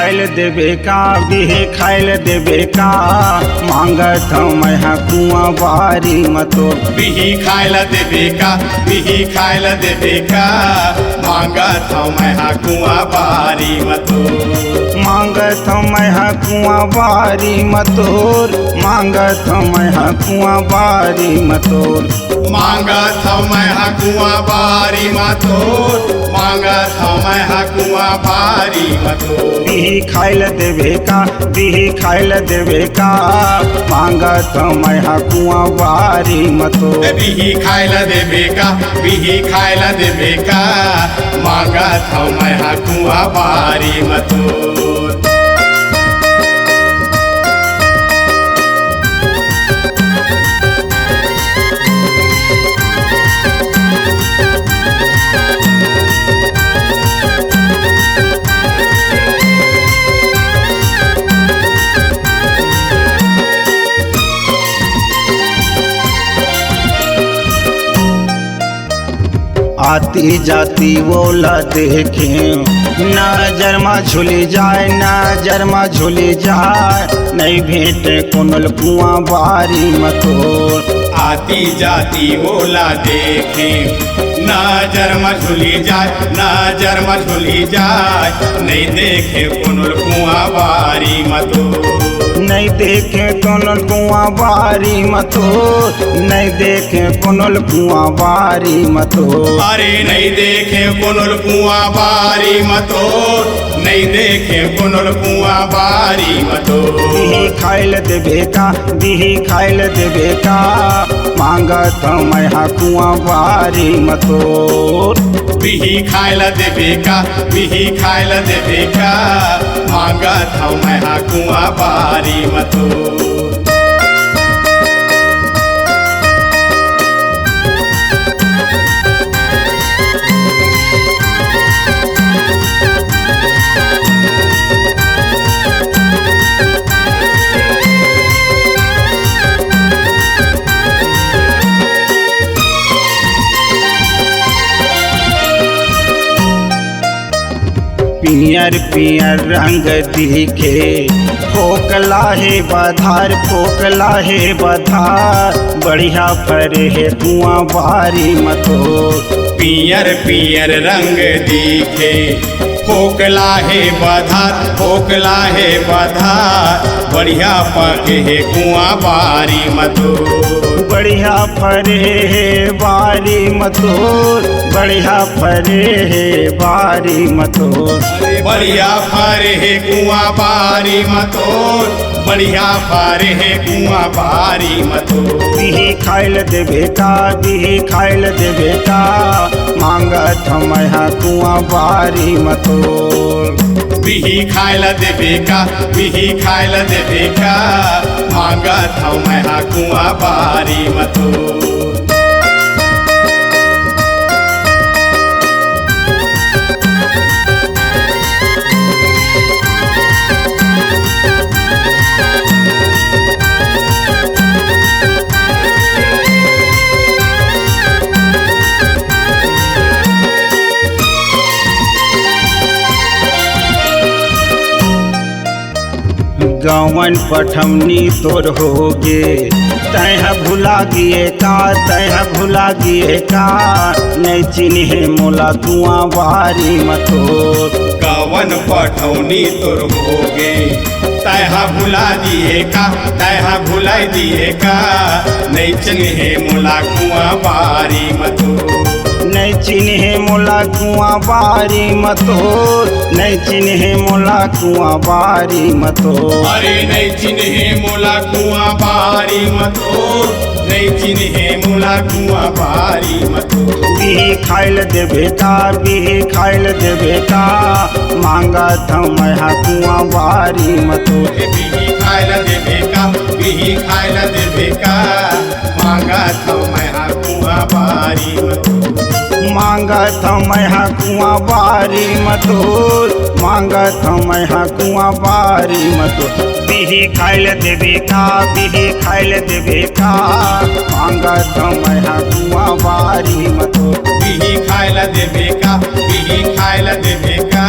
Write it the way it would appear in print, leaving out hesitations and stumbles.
खाइल देबे का बिही खाइल देबे का मांगत मैं कुआं बारी मतो बिही खाइल देबे का बिही खाइल देबे का मांगत मैं कुआं बारी मतो मांगत मैं कुआं बारी मतोर मांगत मैं कुआं बारी मतोर मांगत मैं कुआं बारी मतोर मांगत मैं कुआं बारी मतोर बिही खाइल देबे का बिही खाइल देबे का मांगत मैं कुआं बारी मतोर बिही खाइल देबे का बिही खाइल देबे का मांगत मैं कुआं बारी मतोर आती जाती बोला देखे नजर में झुली जाए नजर में झुली जाए नहीं भेंटे कोनल कुआं बारी मतोर आती जाती बोला देखे नजर मझुली जाए नजर मझुली जाए नहीं देखे कुनल कुआं बारी मतो नहीं देखे कोनल कुआं बारी मतोर नहीं देखे कोनल कुआं बारी मतोर अरे नहीं देखे कुनल कुआं बारी मतोर नहीं देखे कुनल कुआं बारी मतोर बिही खाइल देबे का बिही खाइल देबे का मांगत मैं कुआं बारी मतोर बिही खाइल देबे का बिही खाइल देबे का मांगत मैं कुआं बारी मतोर पियर पियर रंग दिखे फोकला है बधार बढ़िया फरे है कुआं बारी मतोर पियर पियर रंग दिखे फोकला है बधार बढ़िया पके है कुआं बारी मतो बढ़िया फरे है बारी मतोर बढ़िया फरे है बारी मतोर बढ़िया फरे है कुआं बारी मतोर बढ़िया फरे है कुआं बारी मतोर बिही खाइल देबे का बिही खाइल देबे का मांगत मैं कुआं बारी मतोर बिही खाइल देबे का बिही खाइल देबे का मांगत मैं कुआं बारी मतोर गवन पठमनी तोर होगे तह भुला गिए का नहीं चिन्हे मोला कुआं बारी मतोर गवन पठौनी तोर होगे तह भुला दिए का तह भुला दिए का नहीं चिन्हे मोला कुआं बारी मतो नहीं चिन्हे मोला कुआं बारी मतोर नहीं चिन्हे मोला कुआं बारी मतोर अरे नहीं चिन्हे मोला कुआं बारी मतोर नहीं चिन्हे मोला कुआं बारी मतोर बिही खाइल देबे का बिही खाइल देबे का मांगत मैं कुआं बारी मतोर बिही खाइल देबे का बिही खाइल देबे का मांगत मैं कुआं बारी मतोर मांगत मैं कुआं बारी मतोर मांगत मैं कुआं बारी मतोर बिही खाइल देबे का बिही खाइल देबे का मांगत मैं कुआं बारी मतोर बिही खाइल देबे का बिही खाइल देबे का